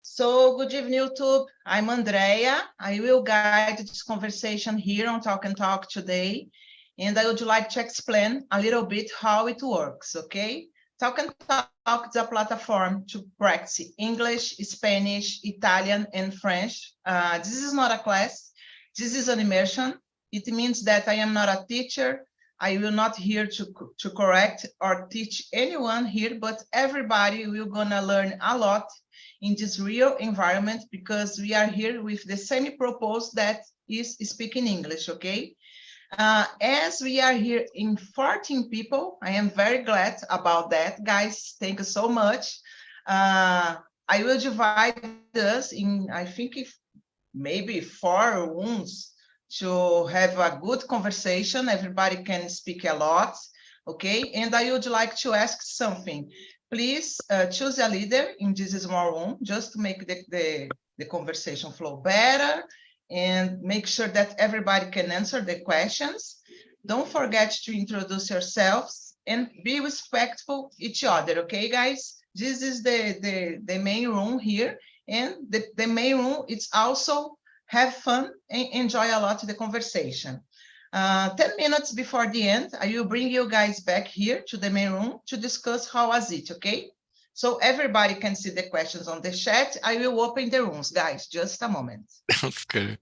So good evening, YouTube. I'm Andrea. I will guide this conversation here on Talk and Talk today. And I would like to explain a little bit how it works, okay? Talk and Talk is a platform to practice English, Spanish, Italian, and French. This is not a class. This is an immersion. It means that I am not a teacher. I will not here to correct or teach anyone here, but everybody will gonna learn a lot in this real environment because we are here with the same purpose that is speaking English, okay? As we are here in 14 people, I am very glad about that, guys. Thank you so much. I will divide us in, I think, if maybe 4 rooms to have a good conversation. Everybody can speak a lot, okay? And I would like to ask something. Please choose a leader in this small room just to make the conversation flow better and make sure that everybody can answer the questions. Don't forget to introduce yourselves and be respectful each other, okay, guys? This is the main room here, and the main room is also have fun and enjoy a lot the conversation. 10 minutes before the end, I will bring you guys back here to the main room to discuss how was it, okay? So everybody can see the questions on the chat. I will open the rooms, guys, just a moment. Okay.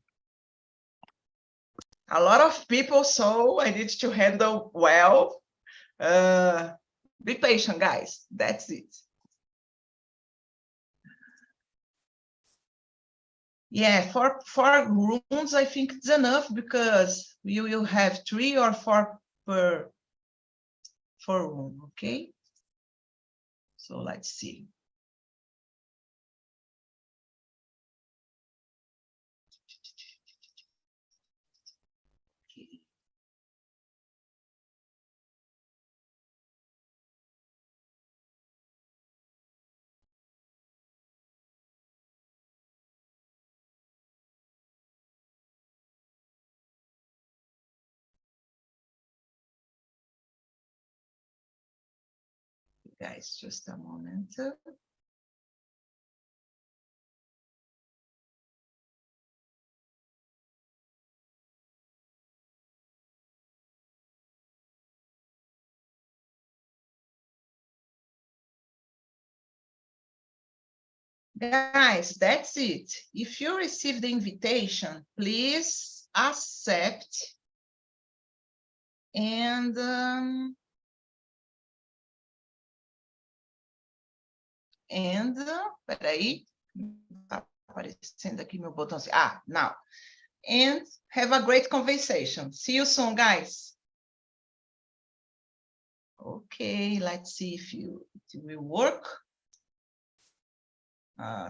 A lot of people, so I need to handle well. Be patient, guys, that's it. Yeah, four rooms, I think it's enough because we will have 3 or 4 per room, okay? So let's see. Okay. Guys, just a moment. Guys, that's it. If you receive the invitation, please accept and peraí, tá aparecendo aqui meu botãozinho. Now. And have a great conversation. See you soon, guys. Okay, let's see if it will work.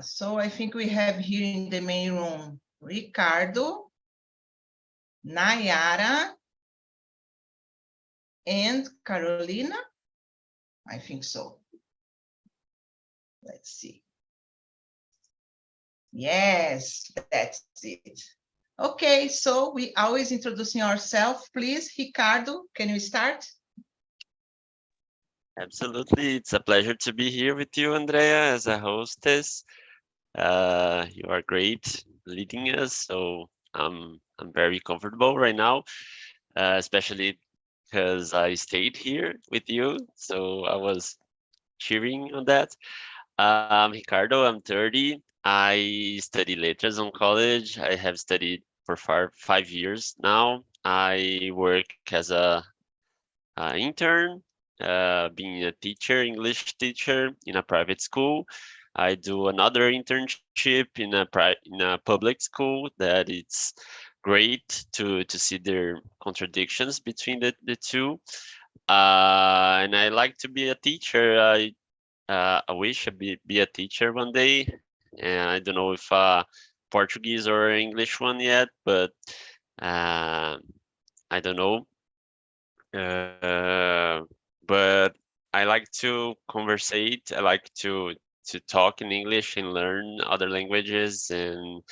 So I think we have here in the main room, Ricardo, Nayara, and Carolina. I think so. Let's see. Yes, that's it. Okay, so we always introducing ourselves. Please, Ricardo, can you start? Absolutely. It's a pleasure to be here with you, Andrea, as a hostess. You are great leading us, so I'm very comfortable right now, especially because I stayed here with you, so I was cheering on that. I'm Ricardo, I'm 30. I study letters on college. I have studied for 5 years now. I work as a intern, being a teacher, English teacher in a private school. I do another internship in a public school that it's great to see their contradictions between the two. And I like to be a teacher. I wish I'd be a teacher one day. And I don't know if Portuguese or English one yet, but I don't know. But I like to conversate. I like to talk in English and learn other languages, and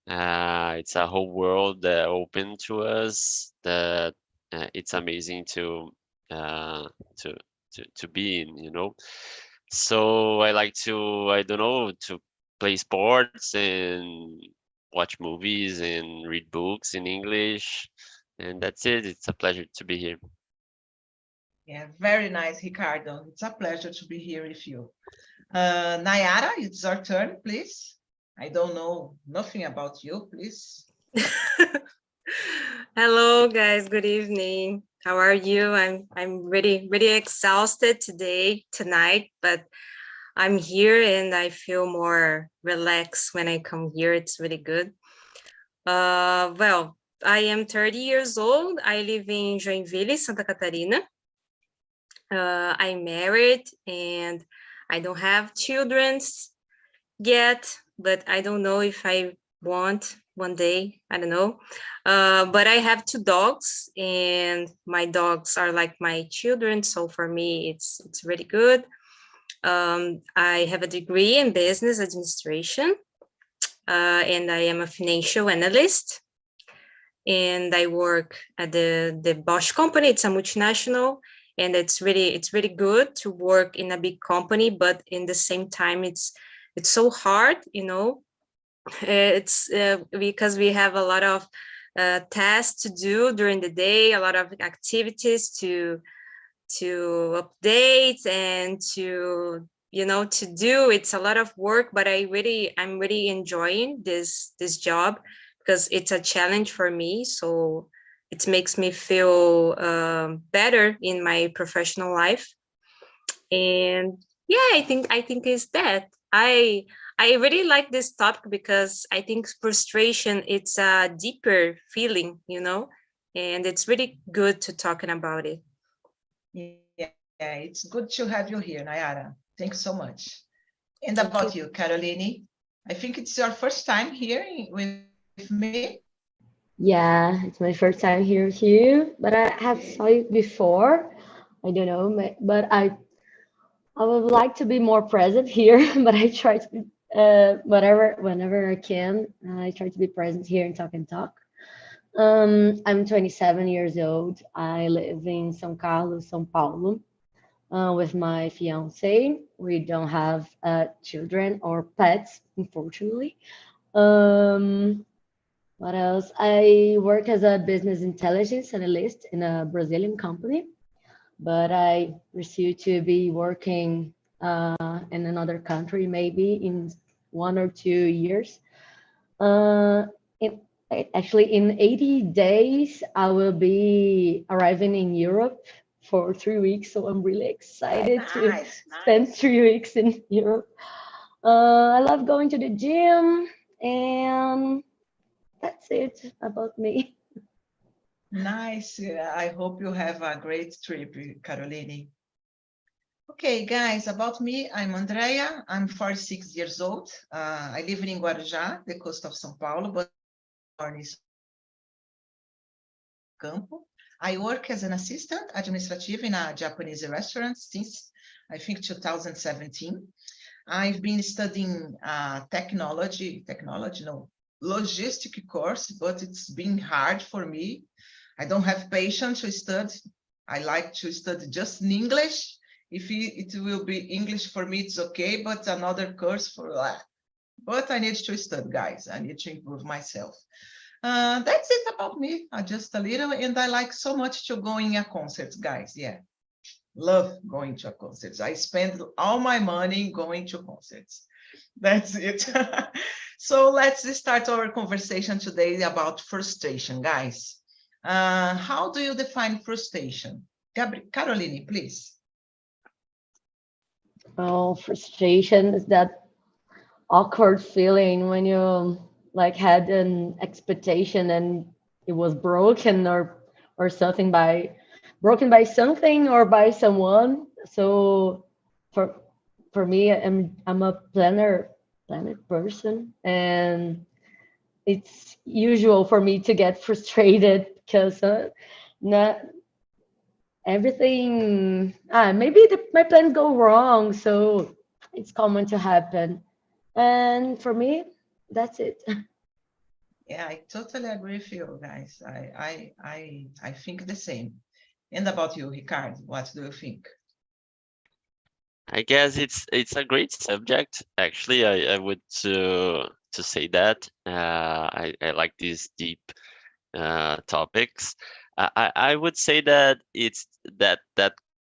it's a whole world that open to us that it's amazing to be in, you know. So I like to, I don't know, play sports and watch movies and read books in English. And that's it. It's a pleasure to be here. Yeah, very nice, Ricardo. It's a pleasure to be here with you. Nayara, it's your turn, please. I don't know nothing about you, please. Hello, guys. Good evening. How are you? I'm really exhausted tonight, but I'm here and I feel more relaxed when I come here. It's really good. Well, I am 30 years old. I live in Joinville, Santa Catarina. I'm married and I don't have children yet, but I don't know if I want one day. I don't know. But I have 2 dogs and my dogs are like my children. So for me, it's really good. I have a degree in business administration and I am a financial analyst. And I work at the Bosch company. It's a multinational, and it's really good to work in a big company. But in the same time, it's so hard, you know. It's because we have a lot of tasks to do during the day, a lot of activities to update and to do. It's a lot of work, but I'm really enjoying this job because it's a challenge for me. So it makes me feel better in my professional life. And yeah, I think it's that. I really like this topic because I think frustration, it's a deeper feeling, you know, and it's really good to talking about it. Yeah, it's good to have you here, Nayara. Thanks so much. And about you, Caroline? I think it's your first time here with me. Yeah, it's my first time here too, but I have saw it before. I don't know, but I would like to be more present here, but I try to be, whenever I can, I try to be present here and talk. I'm 27 years old. I live in São Carlos, São Paulo, with my fiance. We don't have children or pets, unfortunately. Um, what else? I work as a business intelligence analyst in a Brazilian company, but I pursue to be working in another country maybe in 1 or 2 years. Uh, it, Actually, in 80 days, I will be arriving in Europe for 3 weeks. So I'm really excited to spend 3 weeks in Europe. I love going to the gym, and that's it about me. Nice. I hope you have a great trip, Caroline. Okay, guys, about me, I'm Andrea. I'm 46 years old. I live in Guarujá, the coast of São Paulo, but born in Campo. I work as an assistant administrative in a Japanese restaurant since, I think, 2017. I've been studying logistic course, but it's been hard for me. I don't have patience to study. I like to study just in English. If it will be English for me, it's okay, but another course for that. But I need to study, guys. I need to improve myself. That's it about me. Just a little, and I like so much to go in a concert, guys. Yeah, love going to a concerts. I spend all my money going to concerts. That's it. So let's start our conversation today about frustration, guys. How do you define frustration? Caroline, please. Oh, frustration is that awkward feeling when you like had an expectation and it was broken or something by broken by something or by someone. So for for me, I'm a planet person, and it's usual for me to get frustrated because not everything maybe my plans go wrong, so it's common to happen. And for me, that's it. Yeah, I totally agree with you, guys. I think the same. And about you, Ricardo, what do you think? I guess it's a great subject. Actually, I would to say that. I like these deep topics. I would say that it's that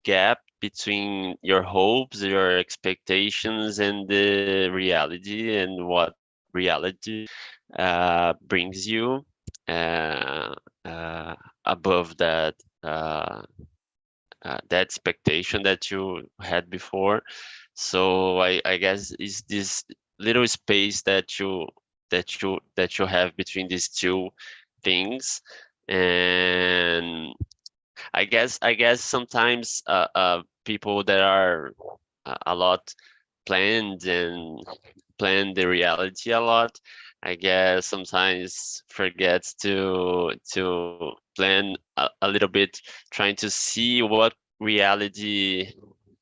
gap between your hopes, your expectations, and the reality, and what reality brings you uh, uh, above that expectation that you had before. So I guess it's this little space that you have between these two things. And I guess sometimes people that are a lot planned and plan the reality a lot, I guess sometimes forgets to plan a little bit, trying to see what reality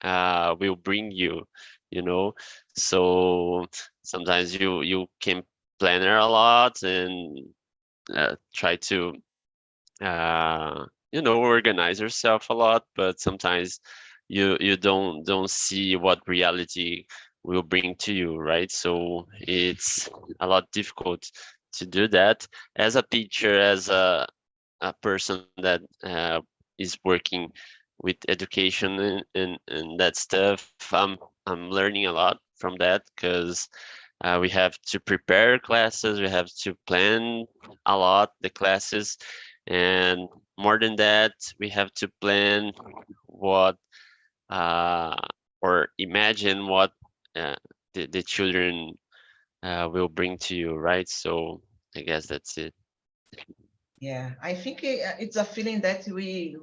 will bring you, you know. So sometimes you can plan it a lot and try to organize yourself a lot, but sometimes you don't see what reality will bring to you, right? So it's a lot difficult to do that as a teacher, as a person that is working with education and that stuff. I'm learning a lot from that, because we have to prepare classes, we have to plan a lot the classes, and more than that, we have to plan what uh, or imagine what the children will bring to you, right? So I guess that's it. Yeah, I think it's a feeling that we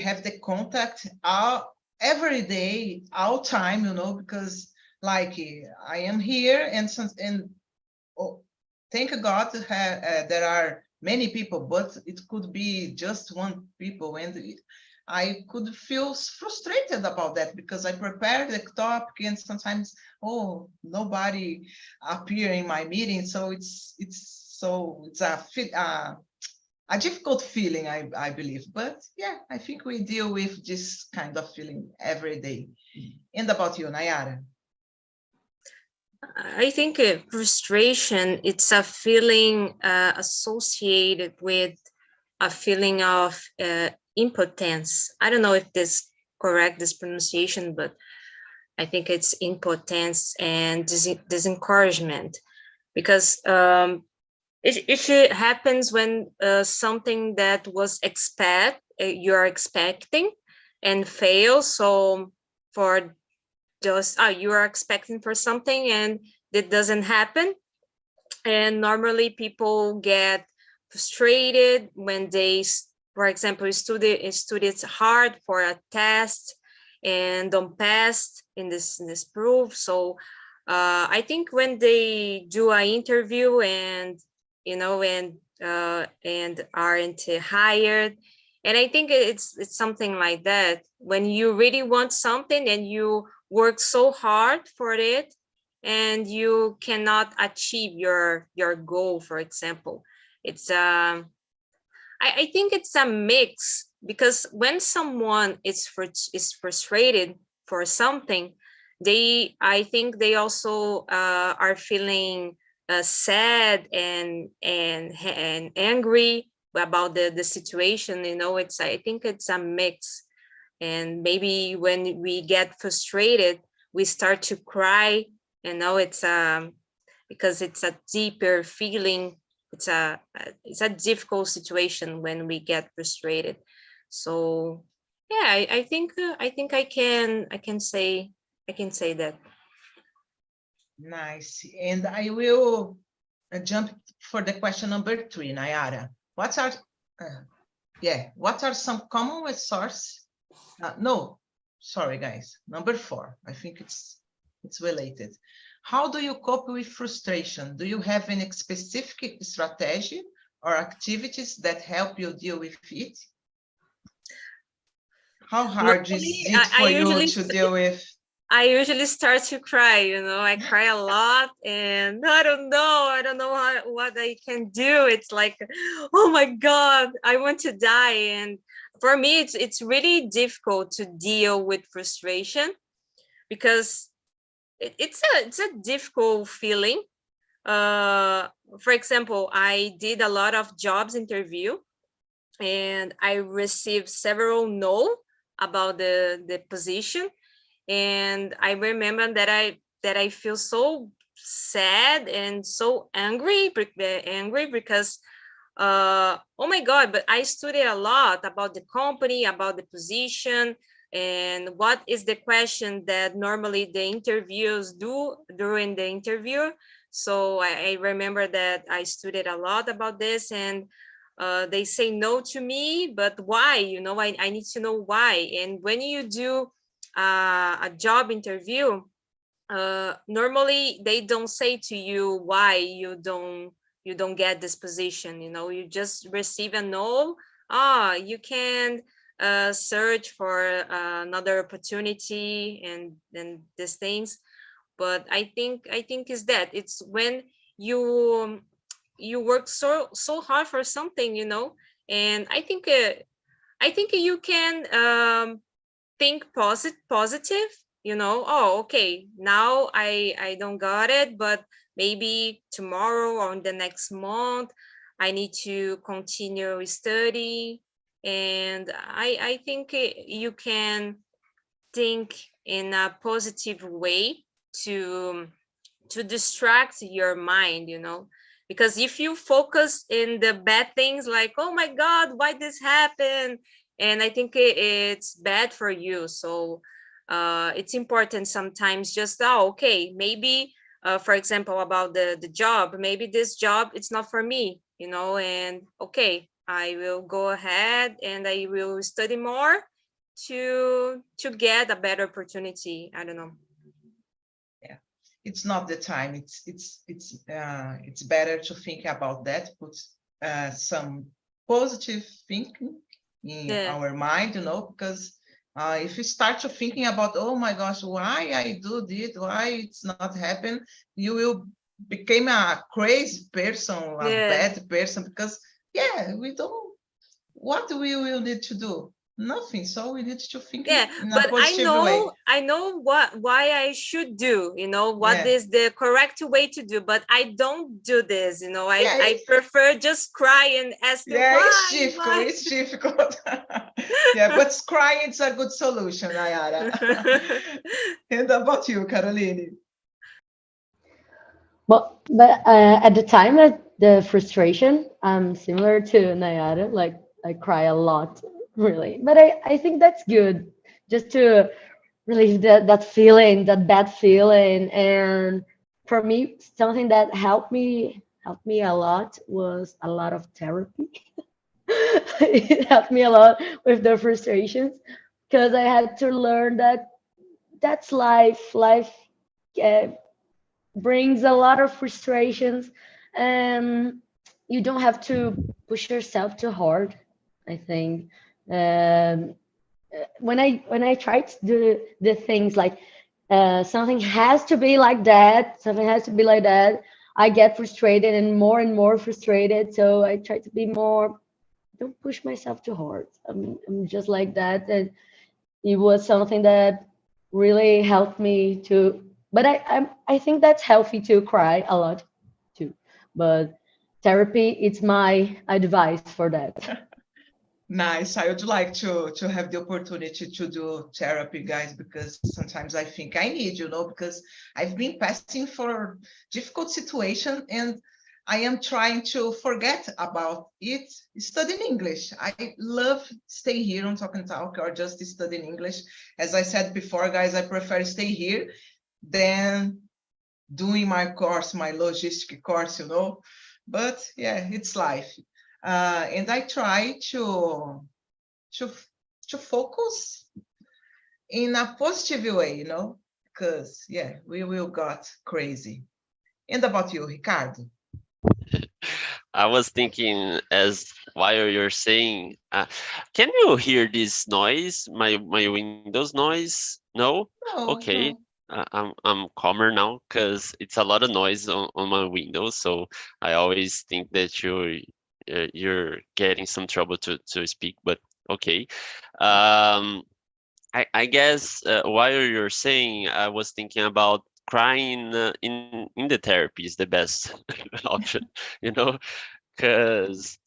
have the contact all every day, all time, because like I am here and oh, thank God there are many people, but it could be just one people, and I could feel frustrated about that because I prepared the topic and sometimes nobody appear in my meeting, so it's a difficult feeling, I believe. But yeah, I think we deal with this kind of feeling every day. And about you, Nayara? I think frustration, it's a feeling associated with a feeling of impotence. I don't know if this correct, this pronunciation, but I think it's impotence and disencouragement, because it happens when something that was you're expecting and fails. So for just you are expecting for something and it doesn't happen, and normally people get frustrated when they, for example, studies hard for a test and don't pass in this proof. So I think when they do an interview and and aren't hired, and I think it's something like that. When you really want something and you work so hard for it and you cannot achieve your goal, for example, it's I think it's a mix, because when someone is frustrated for something, I think they also are feeling sad and angry about the situation. I think it's a mix, and maybe when we get frustrated, we start to cry. It's because it's a deeper feeling. It's a difficult situation when we get frustrated. So yeah, I think I can say that. Nice. And I will jump for the question number 3, Nayara. What are some common resources? No, sorry, guys. Number 4. I think it's related. How do you cope with frustration? Do you have any specific strategy or activities that help you deal with it? How hard is Normally, it for you to deal with? I usually start to cry, I cry a lot, and I don't know what I can do. It's like, oh my God, I want to die. And for me, it's really difficult to deal with frustration because it's a difficult feeling. For example, I did a lot of jobs interview and I received several no about the position. And I remember that I feel so sad and so angry because oh my God, but I studied a lot about the company, about the position, and what is the question that normally the interviews do during the interview. So I remember that I studied a lot about this, and they say no to me, but why? I need to know why. And when you do a job interview, normally they don't say to you why you don't get this position. You just receive a no. You can search for another opportunity and these things. But I think is that it's when you work so hard for something, and I think you can think positive, oh, okay, now I don't got it, but maybe tomorrow or in the next month I need to continue study. And I think you can think in a positive way to distract your mind, because if you focus in the bad things, like, oh my God, why this happened, and I think it's bad for you. So it's important sometimes just, oh, okay, maybe for example, about the job, maybe this job it's not for me, and okay, I will go ahead and I will study more to get a better opportunity. I don't know. It's not the time. It's better to think about that. Put some positive thinking in our mind, because if you start to thinking about, oh my gosh, why I do this, why it's not happen, you will become a crazy person, a bad person, because we don't. What we will need to do? Nothing. So we need to think in a positive way. I know why I should do, what is the correct way to do, but I don't do this, I prefer just cry and ask them why. It's difficult. But crying is a good solution, Nayara. And about you, Caroline? But at the time of the frustration, I'm similar to Nayara. Like, I cry a lot, really. But I think that's good, just to relieve that feeling, that bad feeling. And for me, something that helped me a lot was a lot of therapy. It helped me a lot with the frustrations, because I had to learn that that's life. Life uh, brings a lot of frustrations, and you don't have to push yourself too hard, I think. um, when I try to do the things like, something has to be like that, I get frustrated and more frustrated. So I try to be more, don't push myself too hard. I'm just like that. And it was something that really helped me to, but I think that's healthy to cry a lot too. But therapy, it's my advice for that. Nice. I would like to have the opportunity to do therapy, guys, because sometimes I think I need, because I've been passing for difficult situation and I am trying to forget about it, studying English. I love stay here on Talk and Talk or just studying English. As I said before, guys, I prefer stay here than doing my course, my logistic course, But it's life. And I try to focus in a positive way, because we will got crazy. And about you, Ricardo? I was thinking as while you're saying, can you hear this noise? My Windows noise? No? No, Okay. no. I'm calmer now because it's a lot of noise on my Windows. So I always think that you're getting some trouble to speak, but Okay. Um, I guess while you're saying, I was thinking about crying in the therapy is the best option, you know, because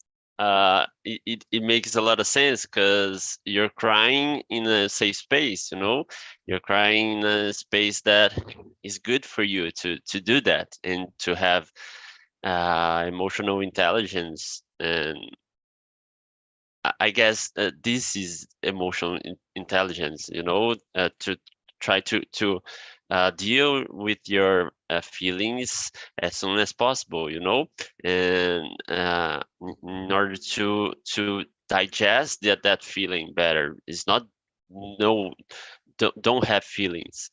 it makes a lot of sense because you're crying in a safe space, you know, you're crying in a space that is good for you to do that and to have emotional intelligence. And I guess this is emotional intelligence, you know, to try to deal with your feelings as soon as possible, you know, and in order to digest that feeling better. It's not no don't have feelings.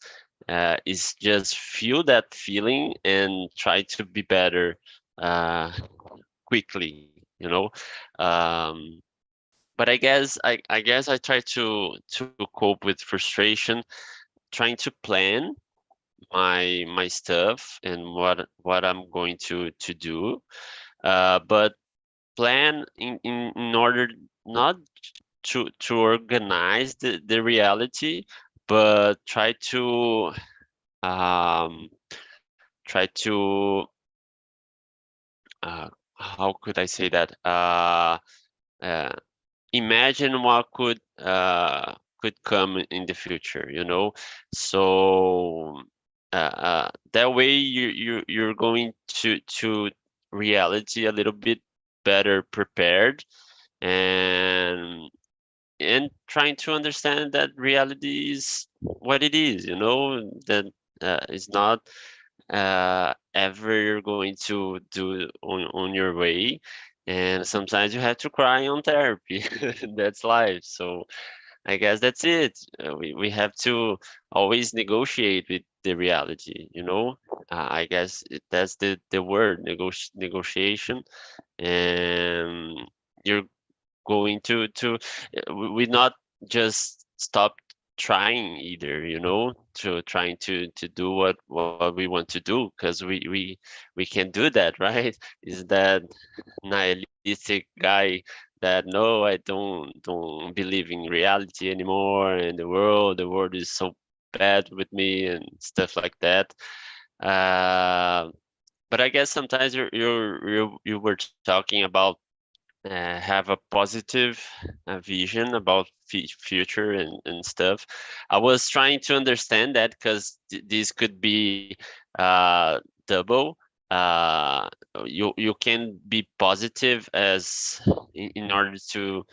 It's just feel that feeling and try to be better uh, quickly, you know. Um, but I guess I try to cope with frustration, trying to plan my stuff and what I'm going to do. But plan in order not to organize the reality, but um try to uh, how could I say that? Uh, Imagine what could come in the future, you know. So that way you're going to reality a little bit better prepared, and trying to understand that reality is what it is, you know, that it's not ever you're going to do on your way, and sometimes you have to cry on therapy. That's life. So I guess that's it. We have to always negotiate with the reality, you know. I guess that's the word, negotiation. And you're going we not just stop trying either, you know, to trying to do what we want to do, because we can't do that. Right? Is that nihilistic guy that no, I don't believe in reality anymore, and the world is so bad with me and stuff like that. uh but I guess sometimes you were talking about have a positive vision about future and stuff. I was trying to understand that because this could be double. Uh, you can be positive as in order to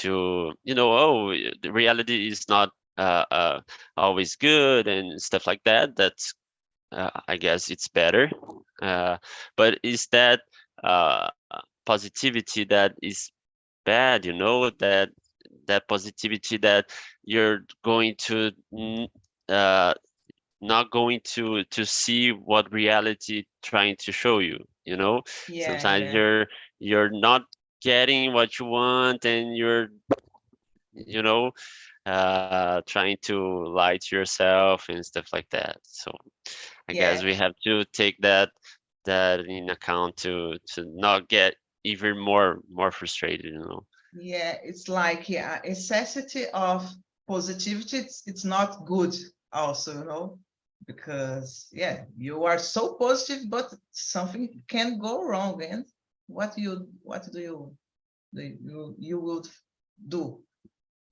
oh, the reality is not always good and stuff like that. That's I guess it's better. Uh, but is that uh, positivity that is bad? You know, that positivity that you're going to uh, not going to see what reality trying to show you. You know, Yeah, sometimes yeah, you're not getting what you want, and you're you know trying to lie to yourself and stuff like that. So I guess yeah, we have to take that in account to not get even more frustrated, you know. yeah. It's like, yeah, necessity of positivity. It's not good also, you know, because yeah, you are so positive, but something can go wrong. And what you would do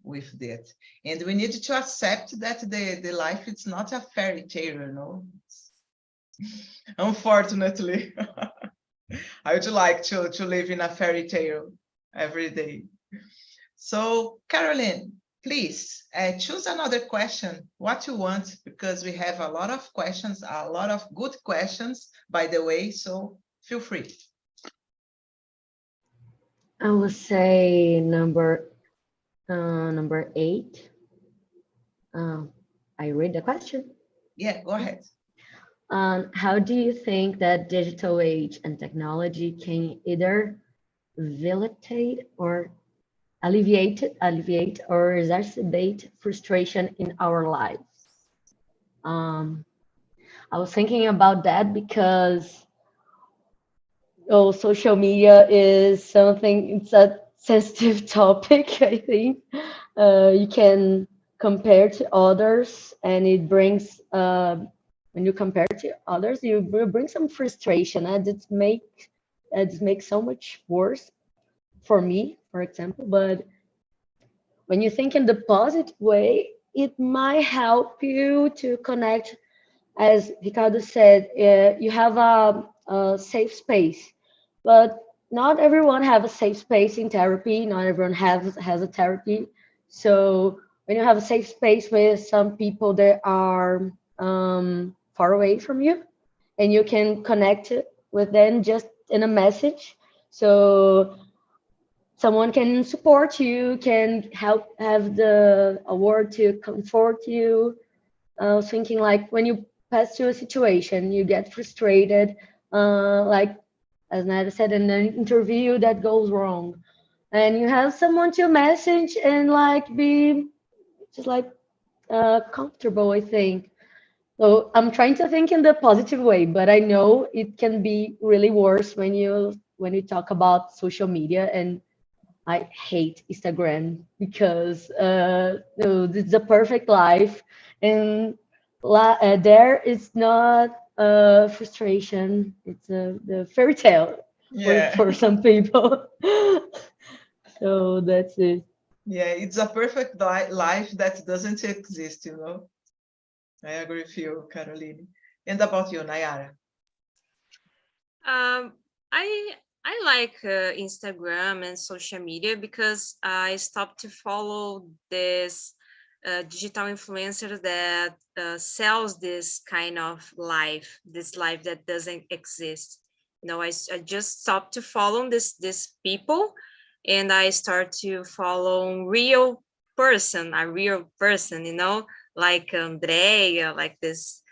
with that? And we need to accept that the life is not a fairy tale, you know. Unfortunately. I would like to live in a fairy tale every day. So, Caroline, please choose another question, what you want, because we have a lot of questions, a lot of good questions, by the way, so feel free. I would say number 8. Uh, I read the question. Yeah, go ahead. How do you think that digital age and technology can either validate or alleviate or exacerbate frustration in our lives? Um, I was thinking about that because social media is something, it's sensitive topic, I think. You can compare to others, and it brings, when you compare to others, you bring some frustration, and it makes so much worse for me, for example. But when you think in the positive way, it might help you to connect. As Ricardo said, you have a safe space, but not everyone have a safe space in therapy. Not everyone has a therapy. So when you have a safe space with some people that are far away from you, and you can connect with them just in a message, so someone can support you, can help have the a word to comfort you. I was thinking like when you pass through a situation, you get frustrated, like as Nada said, in an interview that goes wrong, and you have someone to message and like be just like comfortable, I think. So I'm trying to think in the positive way, but I know it can be really worse when you talk about social media. And I hate Instagram because no, this is a perfect life, and there it's not frustration. It's the fairy tale Yeah. for some people. So that's it. Yeah, it's a perfect life that doesn't exist, you know. I agree with you, Caroline. And about you, Nayara? Um, I like Instagram and social media because I stopped to follow this digital influencer that sells this kind of life, this life that doesn't exist. You know, I just stopped to follow this people, and I start to follow a real person, you know, like Andrea, like this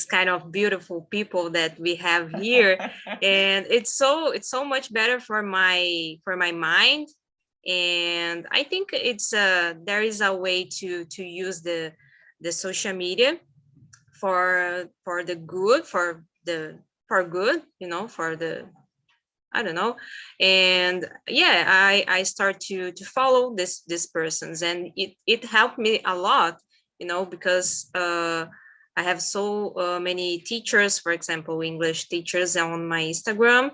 kind of beautiful people that we have here. And it's so much better for my mind. And I think there is a way to use the social media for the good, for good, you know, for the, I don't know. And yeah, I start to follow these persons, and it helped me a lot, you know, because I have so many teachers, for example, English teachers on my Instagram.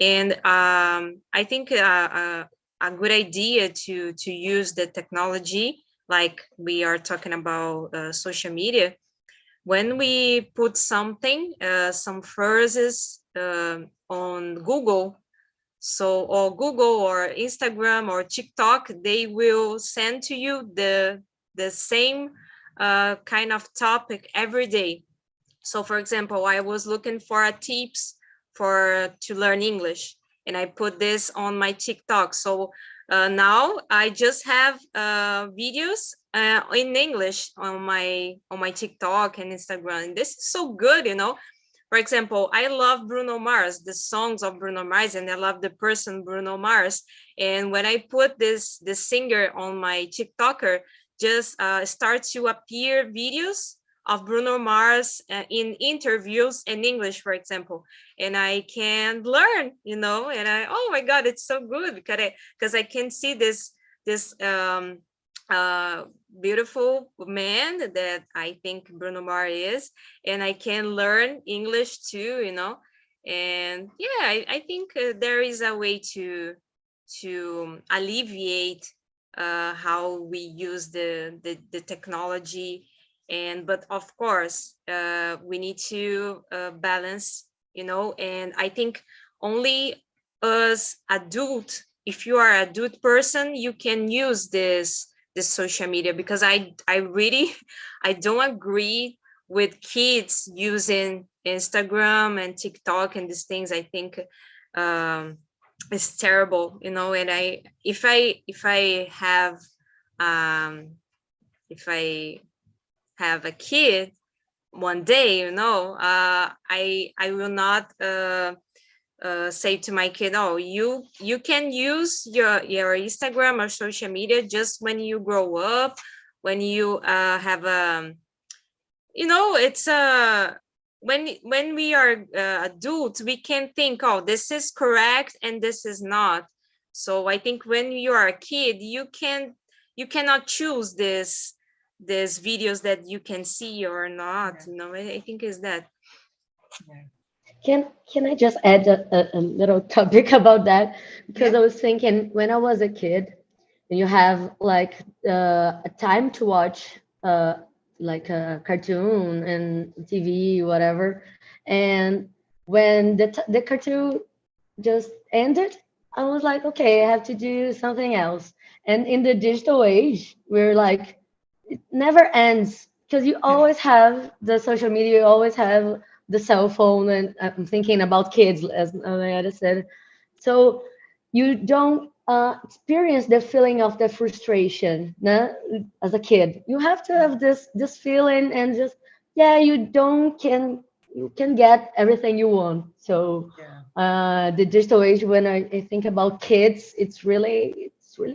And I think a good idea to use the technology, like we are talking about social media, when we put something, some phrases on Google, so or Google or Instagram or TikTok, they will send to you the same kind of topic every day. So for example, I was looking for a tips for to learn English, and I put this on my TikTok. So now I just have videos in English on my TikTok and Instagram. And this is so good, you know. For example, I love Bruno Mars, the songs of Bruno Mars, and I love the person Bruno Mars. And when I put this singer on my TikToker, just start to appear videos of Bruno Mars in interviews in English, for example, and I can learn, you know. And oh my God, it's so good because I can see this uh, beautiful man that I think Bruno Mars is, and I can learn English too, you know. And yeah, I think there is a way to alleviate how we use the technology. And but of course we need to balance, you know. And I think only as adult, if you are an adult person, you can use this social media, because I really I don't agree with kids using Instagram and TikTok and these things. I think it's terrible, you know. And if I have a kid one day, you know, I will not say to my kid, oh, you can use your Instagram or social media just when you grow up, when you have a, you know, it's when we are adults, we can think, oh, this is correct and this is not. So I think when you are a kid, you cannot choose this videos that you can see or not. You know, I think is that. Can I just add a little topic about that? Because Yeah. I was thinking when I was a kid, and you have like a time to watch like a cartoon and TV, whatever, and when the cartoon just ended, I was like, okay, I have to do something else. And in the digital age, we're like, it never ends because you always have the social media, you always have the cell phone, and I'm thinking about kids, as Nayara said. So you don't experience the feeling of the frustration, nah, as a kid. You have to have this feeling, and just yeah, you can get everything you want. So Yeah. the digital age, when I think about kids, it's really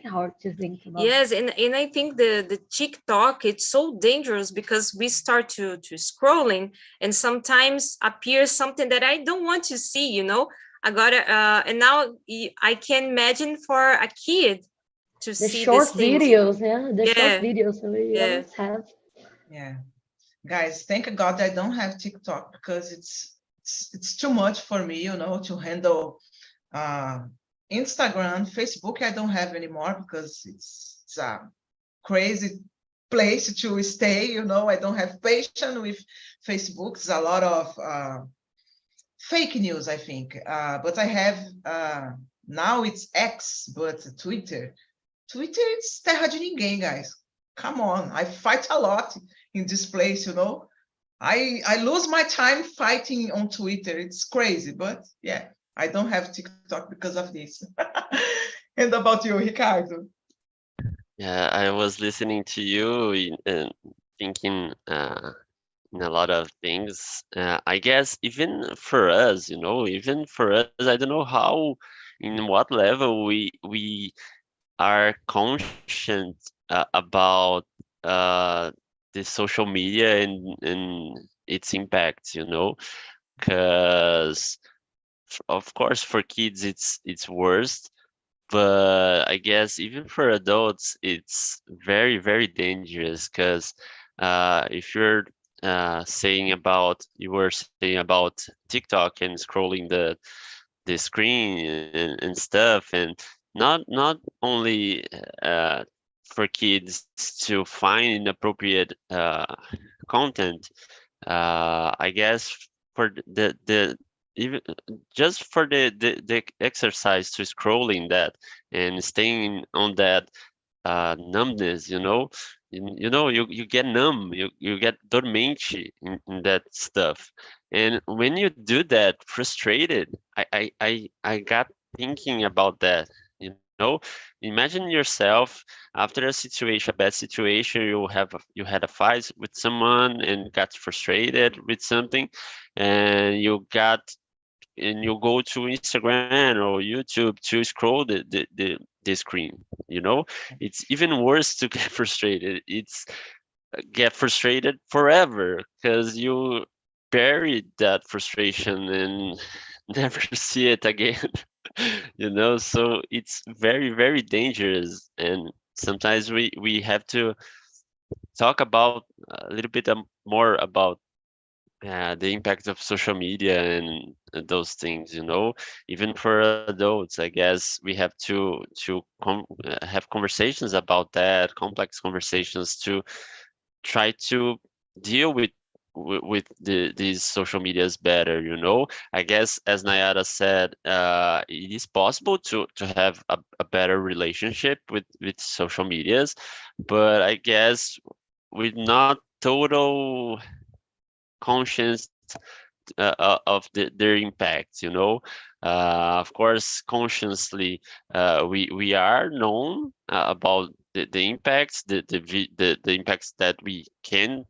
hard to think about. Yes, and I think the TikTok, it's so dangerous because we start to scrolling, and sometimes appears something that I don't want to see, you know. I gotta and now I can imagine for a kid to The see short these things, you know. videos, yeah, the short Yeah, videos we yeah. always have. Yeah. Guys, thank God I don't have TikTok because it's too much for me, to handle uh, Instagram, Facebook. I don't have anymore because it's a crazy place to stay. I don't have patience with Facebook. It's a lot of fake news, I think. But I have now it's X, but Twitter. Twitter, it's terra de ninguém, guys. Come on, I fight a lot in this place. I lose my time fighting on Twitter. It's crazy, but yeah, I don't have TikTok because of this. And about you, Ricardo? Yeah, I was listening to you and thinking in a lot of things. I guess even for us, even for us, I don't know how, in what level we are conscient about the social media and its impacts, because of course for kids it's worst, but I guess even for adults it's very very dangerous because if you're you were saying about TikTok and scrolling the screen and stuff, and not only for kids to find inappropriate content. I guess for the even just for the exercise to scrolling that and staying on that numbness, you get numb, you get dormente in that stuff. And when you do that frustrated, I got thinking about that, you know. Imagine yourself after a bad situation, you had a fight with someone and got frustrated with something, and you go to Instagram or YouTube to scroll the screen, you know. It's even worse to get frustrated. It's get frustrated forever because you buried that frustration and never see it again. So it's very very dangerous, and sometimes we have to talk about a little bit more about the impact of social media and those things, even for adults. I guess we have to have conversations about that, complex conversations, to try to deal with these social medias better. I guess, as Nayara said, it is possible to have a better relationship with social medias, but I guess with not total conscious of their impact. Of course, consciously, we are known about the impacts, the impacts that we can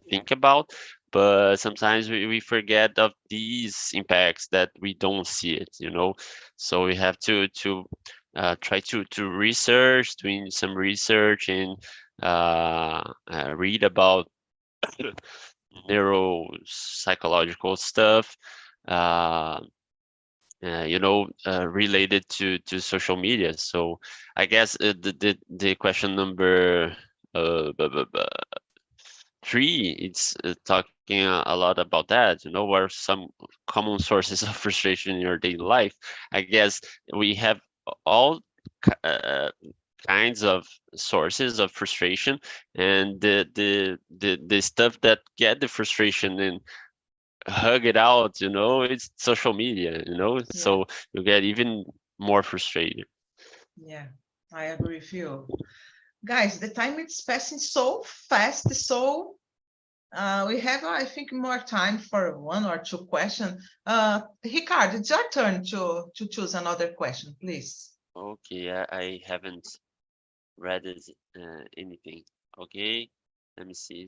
think about, but sometimes we forget of these impacts that we don't see it. So we have to try to research, doing some research, and read about neuropsychological stuff, uh, related to social media. So I guess the question number three, it's talking a lot about that. What are some common sources of frustration in your daily life? I guess we have all kinds of sources of frustration, and the stuff that get the frustration and hug it out, it's social media, so you get even more frustrated. Yeah, I agree with you. Guys, the time is passing so fast, so we have, I think, more time for one or two questions. Ricardo, it's your turn to choose another question, please. Okay, I haven't read anything. Okay, let me see.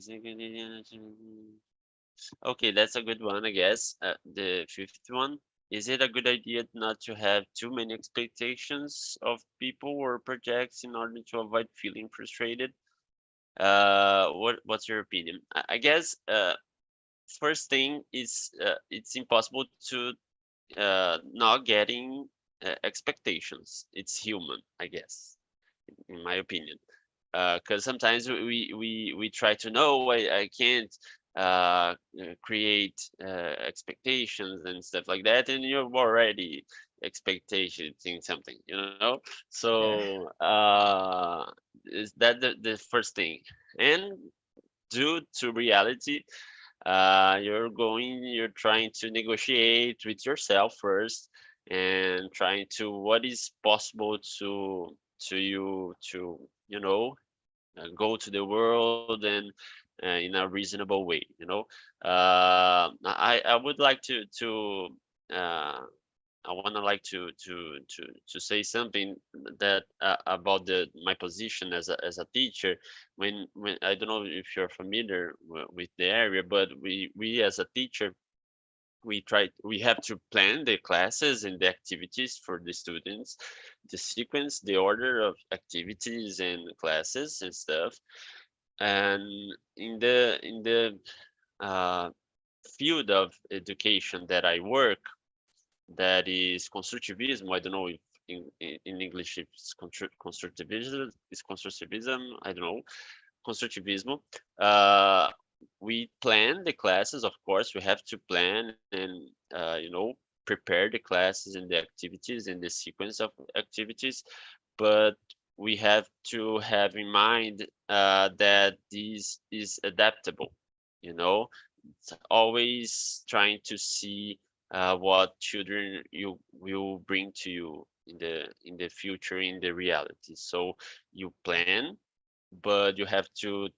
Okay, that's a good one, I guess. The fifth one. Is it a good idea not to have too many expectations of people or projects in order to avoid feeling frustrated? What's your opinion? I guess first thing is it's impossible to not getting expectations. It's human, I guess, in my opinion. Because sometimes we try to know, I can't create expectations and stuff like that, and you're already expectations in something, Yeah. so is that the first thing? And due to reality, you're trying to negotiate with yourself first, and trying to what is possible to you to go to the world, and in a reasonable way. I would like to uh, I want to like to say something that about the my position as a teacher. When I don't know if you're familiar with the area, but we as a teacher, we have to plan the classes and the activities for the students, the sequence, the order of activities and classes and stuff. And in the uh, field of education that I work, that is constructivism. I don't know if in English it's constructivism. Is constructivism? I don't know. Constructivism. Uh, we plan the classes. Of course, we have to plan and prepare the classes and the activities and the sequence of activities. But we have to have in mind that this is adaptable. It's always trying to see what children you will bring to you in the future, in the reality. So you plan, but you have to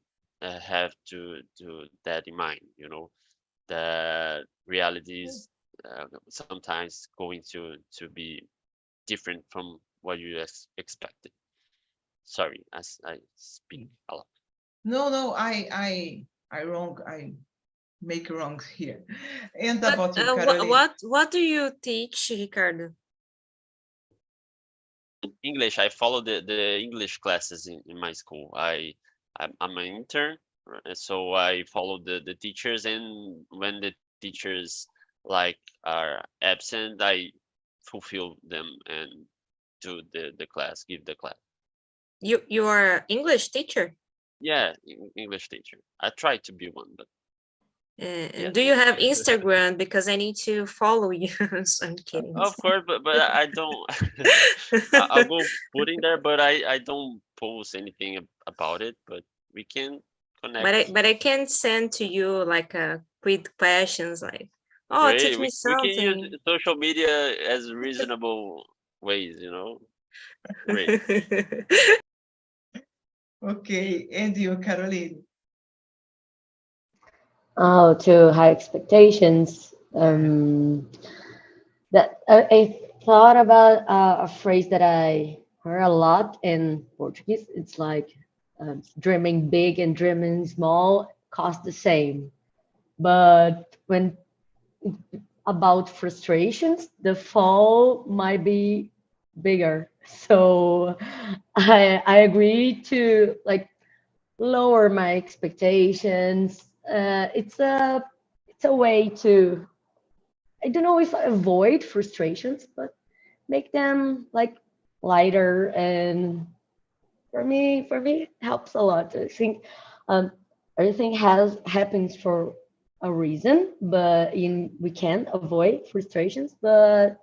do that in mind. That reality is sometimes going to be different from what you expected. Sorry, as I speak a lot. No, I wrong. I make wrong here. And But about you, what Caroline? what do you teach, Ricardo? English. I follow the English classes in my school. I'm an intern, so I follow the teachers, and when the teachers like are absent, I fulfill them and do the class, give the class. You are English teacher. Yeah, English teacher. I try to be one, but yeah. Do you have Instagram? Because I need to follow you. So I'm kidding. Of course, but I don't. I'll go put in there, but I don't post anything about it. But we can connect. But I can send to you like a quick questions like, oh, Great. teach me We can use something. social media as reasonable ways. Great. Okay, and you, Caroline? Oh, to high expectations. Yeah. That I thought about a phrase that I heard a lot in Portuguese. It's like dreaming big and dreaming small cost the same. But when about frustrations, the fall might be bigger. So I agree to like lower my expectations. It's a way to I don't know if I avoid frustrations, but make them like lighter. And for me, it helps a lot. I think um, everything has happens for a reason, but we can't avoid frustrations, but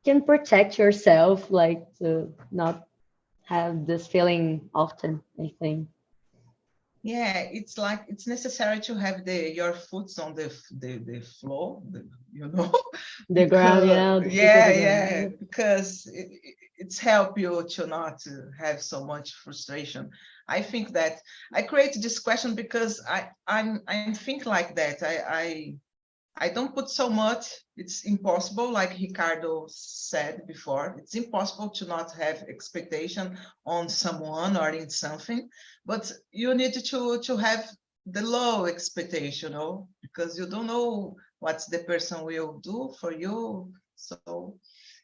can protect yourself, like to not have this feeling often, I think. Yeah, it's like it's necessary to have your foot on the floor, you know, The ground, because the foot on yeah, the yeah, ground. because it's help you to not have so much frustration. I think that I created this question because I'm think like that. I don't put so much. It's impossible, like Ricardo said before. It's impossible to not have expectation on someone or in something, but you need to have the low expectation, because you don't know what the person will do for you. So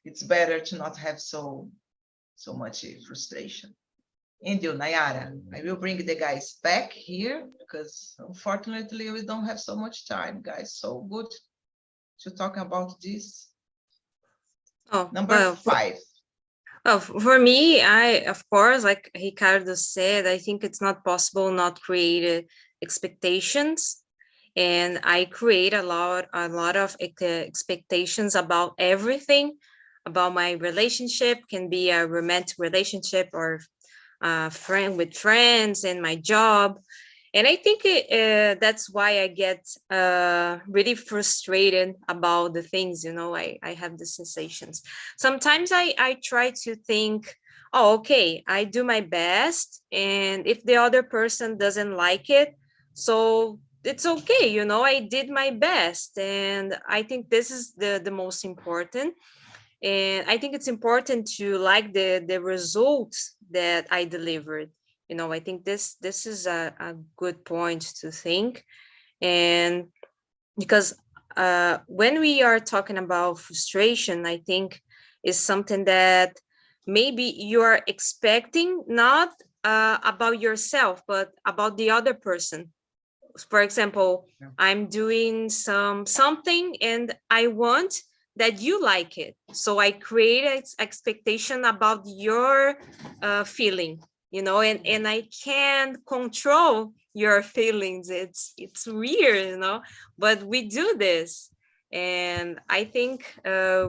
it's better to not have so much frustration. And you, Nayara, I will bring the guys back here because unfortunately we don't have so much time, guys. So good to talk about this. Oh, Number 5. For me, of course, like Ricardo said, I think it's not possible not create expectations. And I create a lot of expectations about everything, about my relationship, can be a romantic relationship or friend with friends, and my job. And I think that's why I get really frustrated about the things, I have the sensations. Sometimes I try to think, oh, okay, I do my best. And if the other person doesn't like it, so it's okay, I did my best. And I think this is the most important. And I think it's important to like the results that I delivered. I think this is a good point to think. And because when we are talking about frustration, I think is something that maybe you are expecting, not about yourself, but about the other person. For example, I'm doing something and I want that you like it, so I create an expectation about your feeling, and I can't control your feelings. It's weird, but we do this. And I think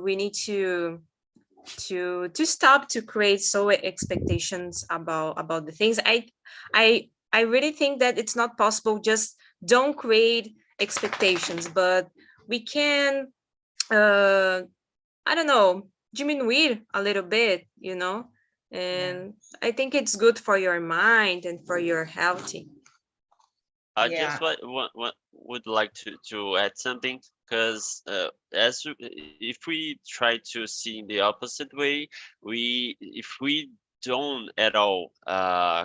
we need to stop to create so expectations about the things. I really think that it's not possible, just don't create expectations, but we can I don't know, diminuir a little bit, and I think it's good for your mind and for your healthy. I Yeah. just would like to add something, because if we try to see in the opposite way, if we don't at all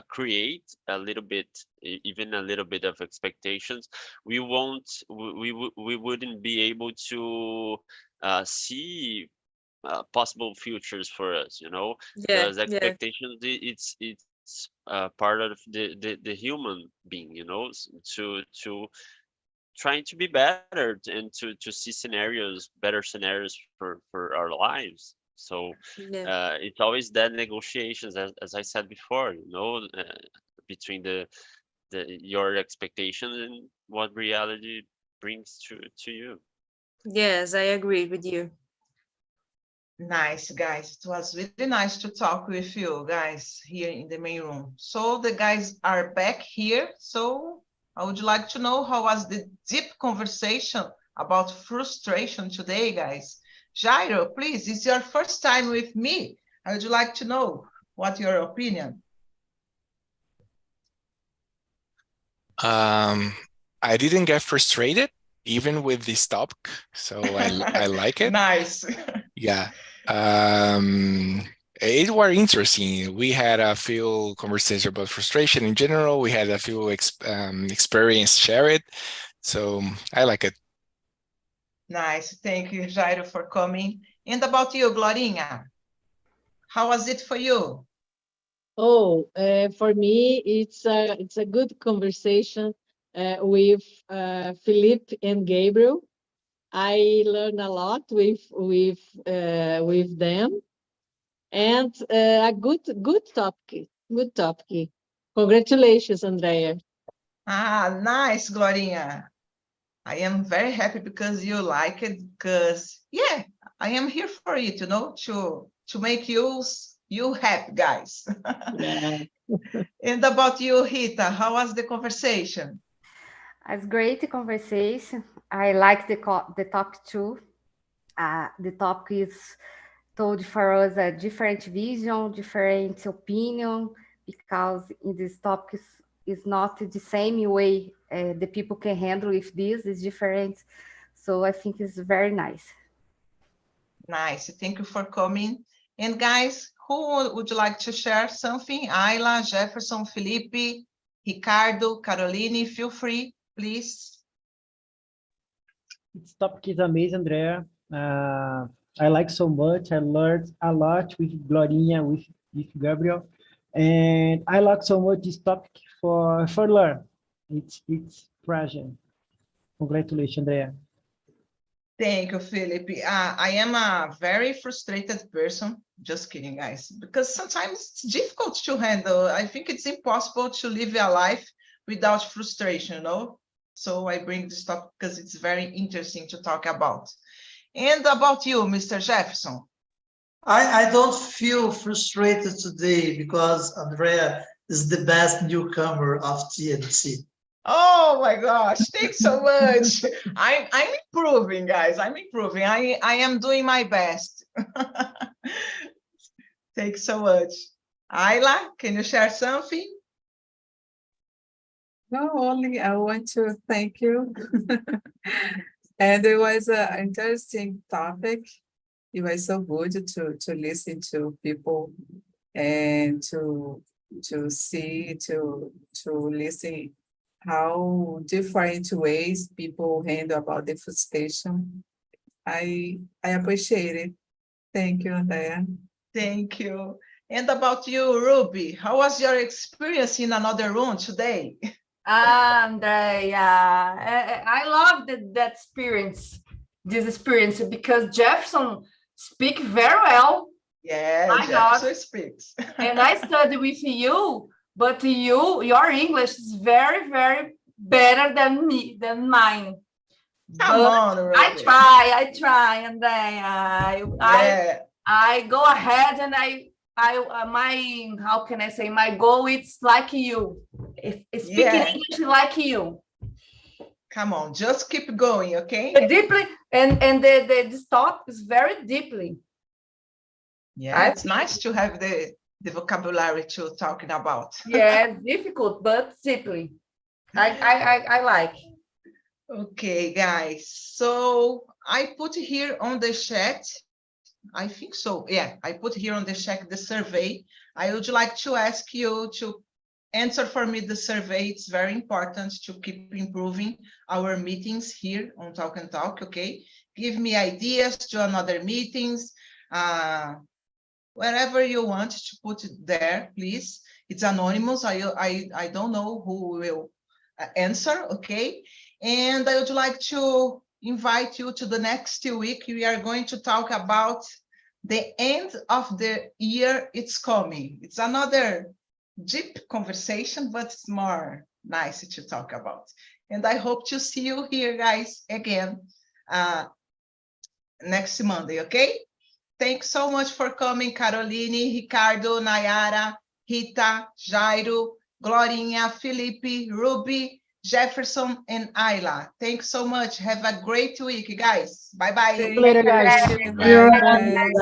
create a little bit, even a little bit of expectations, we won't we wouldn't be able to see possible futures for us, Yeah, because yeah, expectations, it's part of the human being, to trying to be better and to see better scenarios for our lives. So yeah. it's always that negotiations, as I said before, between your expectations and what reality brings to you. Yes, I agree with you. Nice, guys. It was really nice to talk with you guys here in the main room. So the guys are back here. So I would like to know how was the deep conversation about frustration today, guys. Jairo, please, it's your first time with me. I would like to know what your opinion. I didn't get frustrated even with this topic, so I like it. Nice. Yeah. It was interesting. We had a few conversations about frustration in general. We had a few experience shared, so I like it. Nice. Thank you, Jairo, for coming. And about you, Glorinha, how was it for you? Oh, for me, it's a good conversation with Philippe and Gabriel. I learn a lot with them, and a good topic. Good topic. Congratulations, Andrea. Ah, nice, Glorinha. I am very happy because you like it, because yeah, I am here for it, you know, to make you happy, guys. Yeah. And about you, Rita, how was the conversation? It's great conversation. I like the topic too. The topic is told for us a different vision, different opinion, because in this topic is not the same way the people can handle if this is different. So I think it's very nice. Nice, thank you for coming. And guys, who would you like to share something? Ayla, Jefferson, Felipe, Ricardo, Caroline, feel free, please. This topic is amazing, Andrea. I like so much. I learned a lot with Glorinha, with Gabriel, and I like so much this topic for learn. It's present. Congratulations, Andrea. Thank you, Felipe. I am a very frustrated person. Just kidding, guys, because sometimes it's difficult to handle. I think it's impossible to live a life without frustration, you know? So I bring this topic because it's very interesting to talk about. And about you, Mr. Jefferson? I don't feel frustrated today because Andrea is the best newcomer of TNT. Oh my gosh, thanks so much. I'm improving, guys. I'm improving. I am doing my best. Thanks so much. Ayla, can you share something? No, only I want to thank you. And it was an interesting topic. It was so good to listen to people and to see, to listen how different ways people handle about the frustration. I appreciate it. Thank you, Andrea. Thank you. And about you, Ruby, how was your experience in another room today? Andrea, I love that experience, this experience, because Jefferson speak very well. Yeah, My Jefferson God. speaks. And I study with you, but your English is very, very better than mine. Come But on, Ruby. I try, and then I go ahead and my, how can I say, my goal is like you, speaking English like you. Come on, just keep going, okay? Deeply, and this topic is very deeply. Yeah, it's nice to have the vocabulary to talking about. Yeah, difficult, but deeply. I like. Okay, guys. So I put here on the chat, I think so. Yeah, I put here on the chat the survey. I would like to ask you to answer for me the survey. It's very important to keep improving our meetings here on Talk and Talk, okay? Give me ideas to another meetings, wherever you want to put it there, please. It's anonymous. I don't know who will answer, okay? And I would like to invite you to the next week. We are going to talk about the end of the year. It's coming. It's another deep conversation, but it's more nice to talk about. And I hope to see you here, guys, again next Monday, okay? Thanks so much for coming, Caroline, Ricardo, Nayara, Rita, Jairo, Glorinha, Felipe, Ruby, Jefferson, and Ayla. Thanks so much. Have a great week, guys. Bye-bye. Later, guys. Bye.